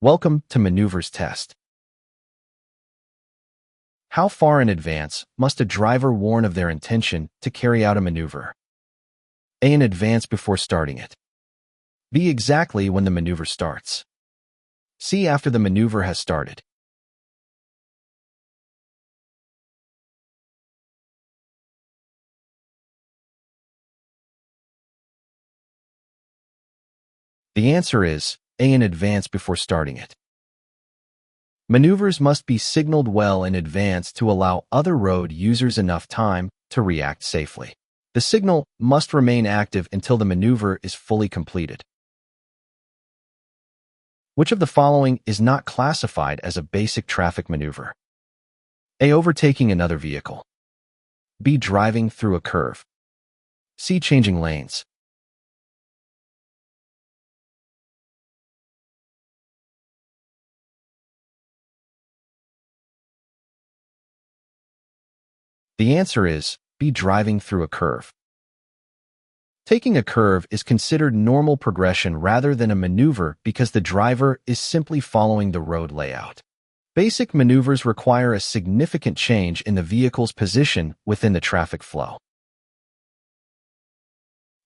Welcome to Maneuvers Test. How far in advance must a driver warn of their intention to carry out a maneuver? A. In advance before starting it. B. Exactly when the maneuver starts. C. After the maneuver has started. The answer is A. In advance before starting it. Maneuvers must be signaled well in advance to allow other road users enough time to react safely. The signal must remain active until the maneuver is fully completed. Which of the following is not classified as a basic traffic maneuver? A. Overtaking another vehicle. B. Driving through a curve. C. Changing lanes. The answer is B. Driving through a curve. Taking a curve is considered normal progression rather than a maneuver because the driver is simply following the road layout. Basic maneuvers require a significant change in the vehicle's position within the traffic flow.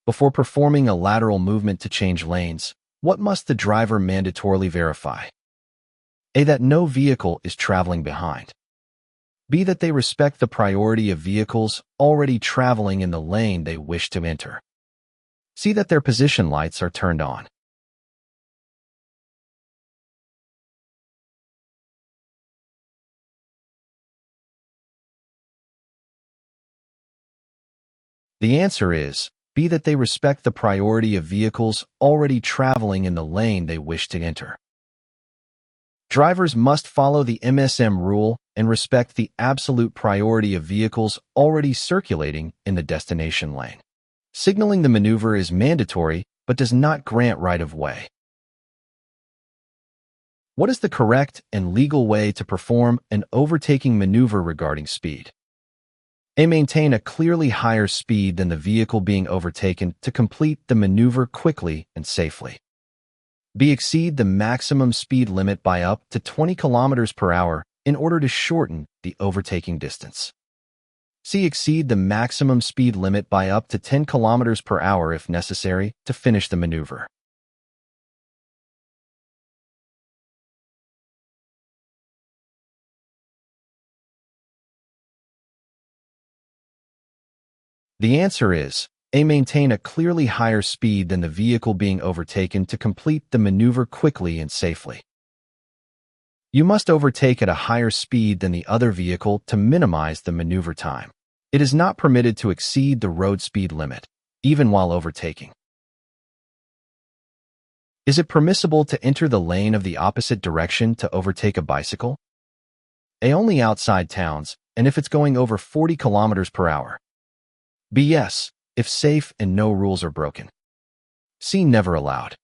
Before performing a lateral movement to change lanes, what must the driver mandatorily verify? A. That no vehicle is traveling behind. B. That they respect the priority of vehicles already traveling in the lane they wish to enter. C. That their position lights are turned on. The answer is B. That they respect the priority of vehicles already traveling in the lane they wish to enter. Drivers must follow the MSM rule and respect the absolute priority of vehicles already circulating in the destination lane. Signaling the maneuver is mandatory but does not grant right-of-way. What is the correct and legal way to perform an overtaking maneuver regarding speed? A. Maintain a clearly higher speed than the vehicle being overtaken to complete the maneuver quickly and safely. B. Exceed the maximum speed limit by up to 20 km per hour in order to shorten the overtaking distance. C. Exceed the maximum speed limit by up to 10 km per hour if necessary to finish the maneuver. The answer is A. Maintain a clearly higher speed than the vehicle being overtaken to complete the maneuver quickly and safely. You must overtake at a higher speed than the other vehicle to minimize the maneuver time. It is not permitted to exceed the road speed limit, even while overtaking. Is it permissible to enter the lane of the opposite direction to overtake a bicycle? A. Only outside towns, and if it's going over 40 km per hour. B. Yes, if safe and no rules are broken. C. Never allowed.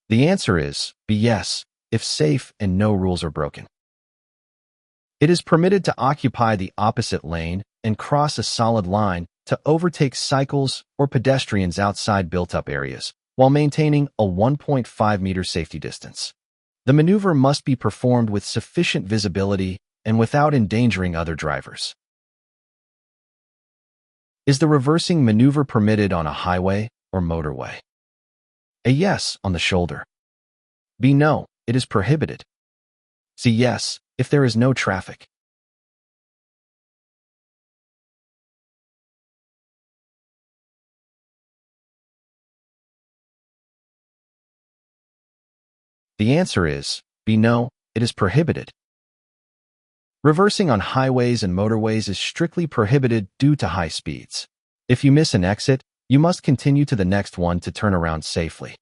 The answer is B. Yes, if safe and no rules are broken. It is permitted to occupy the opposite lane and cross a solid line to overtake cycles or pedestrians outside built-up areas, while maintaining a 1.5-meter safety distance. The maneuver must be performed with sufficient visibility and without endangering other drivers. Is the reversing maneuver permitted on a highway or motorway? A. Yes, on the shoulder. B. No, it is prohibited. C. Yes, if there is no traffic. The answer is B. No, it is prohibited. Reversing on highways and motorways is strictly prohibited due to high speeds. If you miss an exit, you must continue to the next one to turn around safely.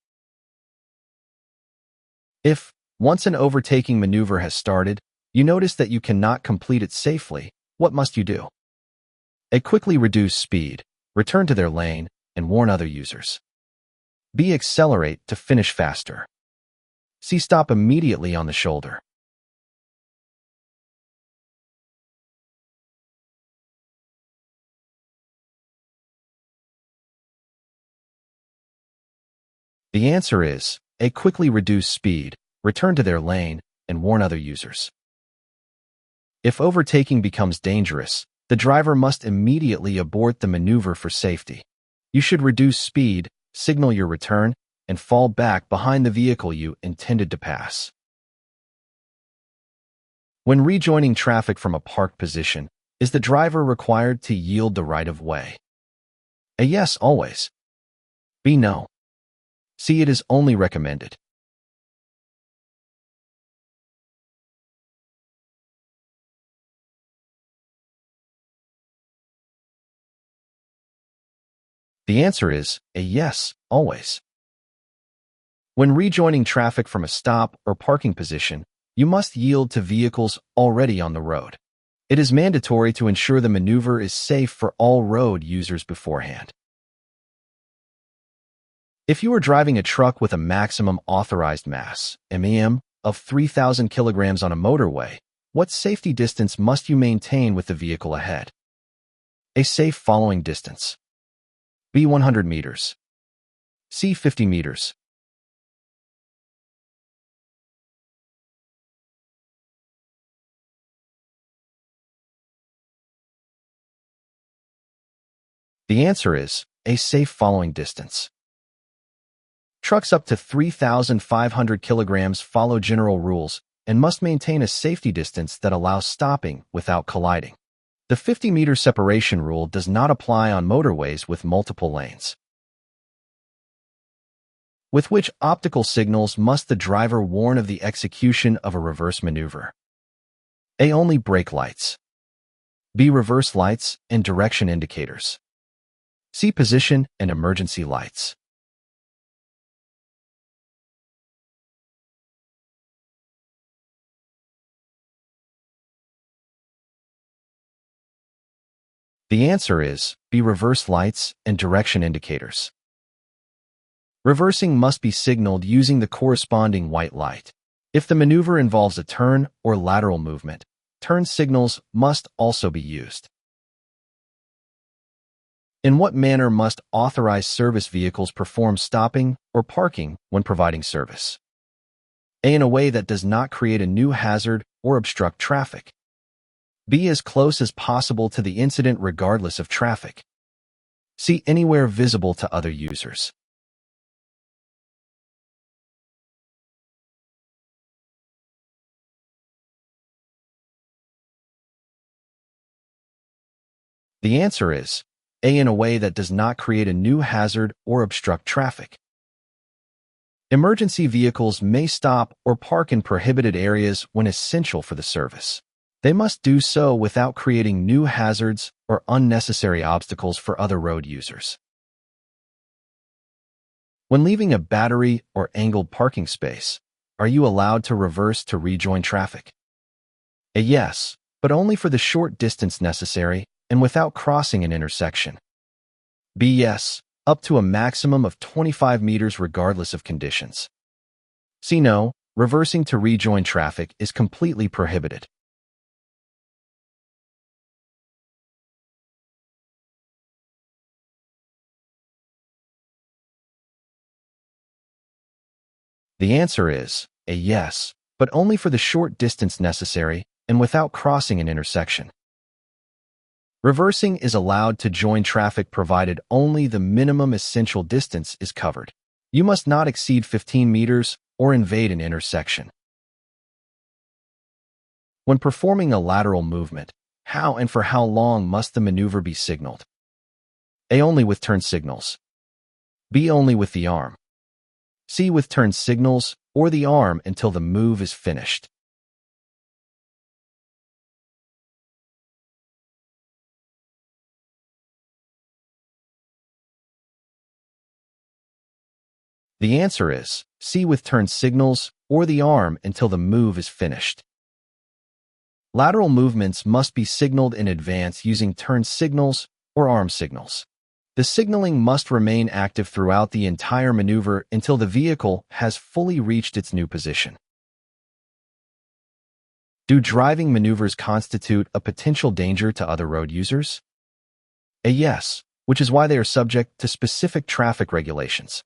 If, once an overtaking maneuver has started, you notice that you cannot complete it safely, what must you do? A. Quickly reduce speed, return to their lane, and warn other users. B. Accelerate to finish faster. C. Stop immediately on the shoulder. The answer is A. Quickly reduce speed, return to their lane, and warn other users. If overtaking becomes dangerous, the driver must immediately abort the maneuver for safety. You should reduce speed, signal your return, and fall back behind the vehicle you intended to pass. When rejoining traffic from a parked position, is the driver required to yield the right-of-way? A. Yes, always. B. No. C. It is only recommended. The answer is A. Yes, always. When rejoining traffic from a stop or parking position, you must yield to vehicles already on the road. It is mandatory to ensure the maneuver is safe for all road users beforehand. If you are driving a truck with a maximum authorized mass, MEM, of 3,000 kilograms on a motorway, what safety distance must you maintain with the vehicle ahead? A. Safe following distance. B. 100 meters. C. 50 meters. The answer is A. Safe following distance. Trucks up to 3,500 kilograms follow general rules and must maintain a safety distance that allows stopping without colliding. The 50-meter separation rule does not apply on motorways with multiple lanes. With which optical signals must the driver warn of the execution of a reverse maneuver? A. Only brake lights. B. Reverse lights and direction indicators. C. Position and emergency lights. The answer is B. Reverse lights and direction indicators. Reversing must be signaled using the corresponding white light. If the maneuver involves a turn or lateral movement, turn signals must also be used. In what manner must authorized service vehicles perform stopping or parking when providing service? A. In a way that does not create a new hazard or obstruct traffic. B. As close as possible to the incident regardless of traffic. C. Anywhere visible to other users. The answer is A. In a way that does not create a new hazard or obstruct traffic. Emergency vehicles may stop or park in prohibited areas when essential for the service. They must do so without creating new hazards or unnecessary obstacles for other road users. When leaving a battery or angled parking space, are you allowed to reverse to rejoin traffic? A. Yes, but only for the short distance necessary and without crossing an intersection. B. Yes, up to a maximum of 25 meters regardless of conditions. C. No, reversing to rejoin traffic is completely prohibited. The answer is A. Yes, but only for the short distance necessary and without crossing an intersection. Reversing is allowed to join traffic provided only the minimum essential distance is covered. You must not exceed 15 meters or invade an intersection. When performing a lateral movement, how and for how long must the maneuver be signaled? A. Only with turn signals. B. Only with the arm. C. With turn signals or the arm until the move is finished. The answer is C. With turn signals or the arm until the move is finished. Lateral movements must be signaled in advance using turn signals or arm signals. The signaling must remain active throughout the entire maneuver until the vehicle has fully reached its new position. Do driving maneuvers constitute a potential danger to other road users? A. Yes, which is why they are subject to specific traffic regulations.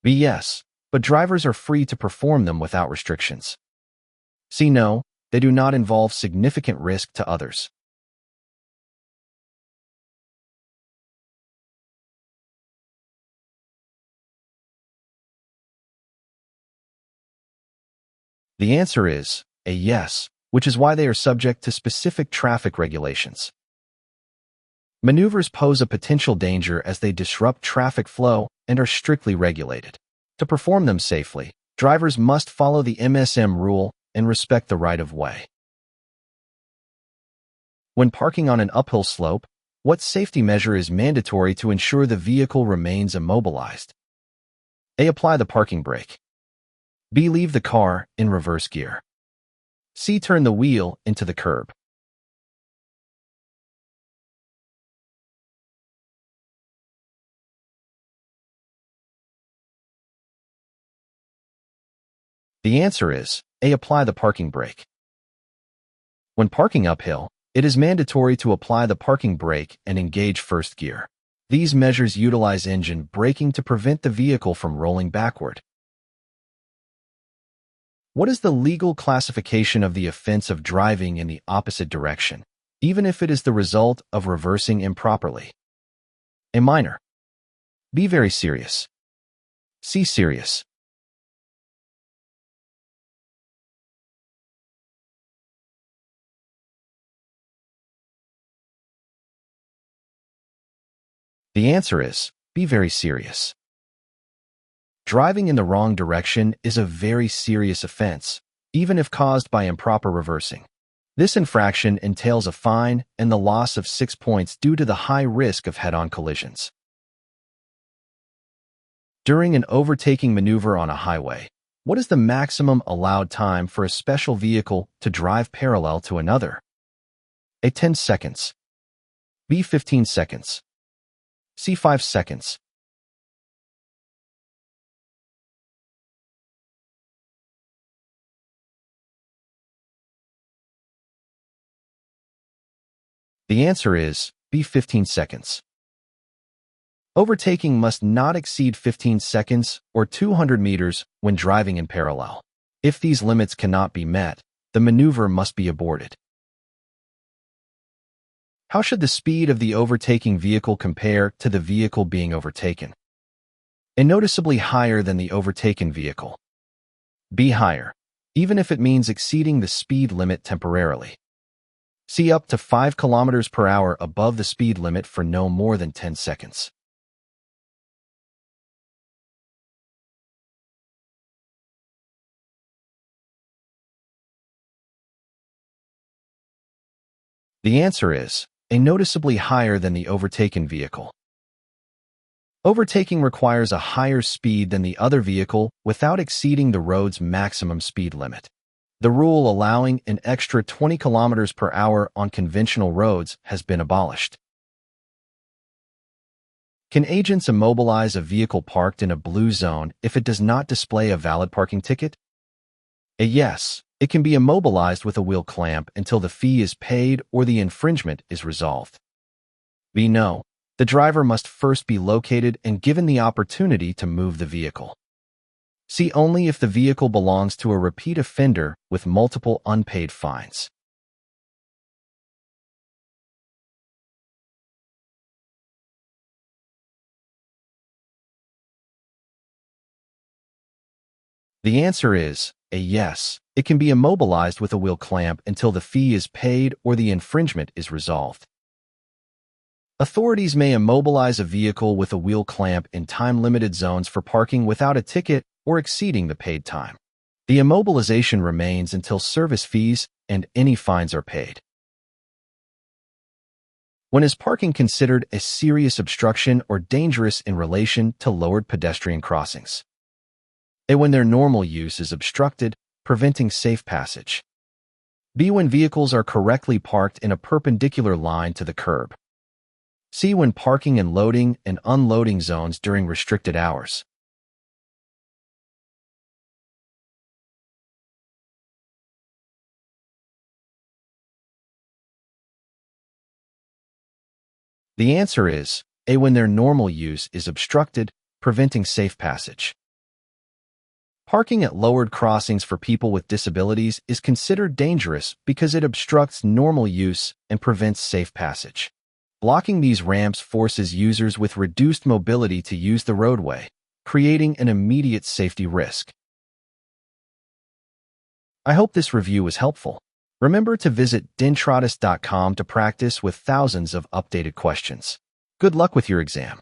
B. Yes, but drivers are free to perform them without restrictions. C. No, they do not involve significant risk to others. The answer is a yes, which is why they are subject to specific traffic regulations. Maneuvers pose a potential danger as they disrupt traffic flow and are strictly regulated. To perform them safely, drivers must follow the MSM rule and respect the right-of-way. When parking on an uphill slope, what safety measure is mandatory to ensure the vehicle remains immobilized? A. Apply the parking brake. B. Leave the car in reverse gear. C. Turn the wheel into the curb. The answer is A. Apply the parking brake. When parking uphill, it is mandatory to apply the parking brake and engage first gear. These measures utilize engine braking to prevent the vehicle from rolling backward. What is the legal classification of the offense of driving in the opposite direction, even if it is the result of reversing improperly? A. Minor. B. Very serious. C. Serious. The answer is B. Very serious. Driving in the wrong direction is a very serious offense, even if caused by improper reversing. This infraction entails a fine and the loss of 6 points due to the high risk of head-on collisions. During an overtaking maneuver on a highway, what is the maximum allowed time for a special vehicle to drive parallel to another? A. 10 seconds. B. 15 seconds. C. 5 seconds. The answer is B. 15 seconds. Overtaking must not exceed 15 seconds or 200 meters when driving in parallel. If these limits cannot be met, the maneuver must be aborted. How should the speed of the overtaking vehicle compare to the vehicle being overtaken? A. Noticeably higher than the overtaken vehicle. B. Higher, even if it means exceeding the speed limit temporarily. C. Up to 5 kilometers per hour above the speed limit for no more than 10 seconds. The answer is A. Noticeably higher than the overtaken vehicle. Overtaking requires a higher speed than the other vehicle without exceeding the road's maximum speed limit. The rule allowing an extra 20 kilometers per hour on conventional roads has been abolished. Can agents immobilize a vehicle parked in a blue zone if it does not display a valid parking ticket? A. Yes, it can be immobilized with a wheel clamp until the fee is paid or the infringement is resolved. B. No, the driver must first be located and given the opportunity to move the vehicle. C. Only if the vehicle belongs to a repeat offender with multiple unpaid fines. The answer is A. Yes, it can be immobilized with a wheel clamp until the fee is paid or the infringement is resolved. Authorities may immobilize a vehicle with a wheel clamp in time-limited zones for parking without a ticket or exceeding the paid time. The immobilization remains until service fees and any fines are paid. When is parking considered a serious obstruction or dangerous in relation to lowered pedestrian crossings? A. When their normal use is obstructed, preventing safe passage. B. When vehicles are correctly parked in a perpendicular line to the curb. C. When parking in loading and unloading zones during restricted hours. The answer is A. When their normal use is obstructed, preventing safe passage. Parking at lowered crossings for people with disabilities is considered dangerous because it obstructs normal use and prevents safe passage. Blocking these ramps forces users with reduced mobility to use the roadway, creating an immediate safety risk. I hope this review was helpful. Remember to visit dentratus.com to practice with thousands of updated questions. Good luck with your exam.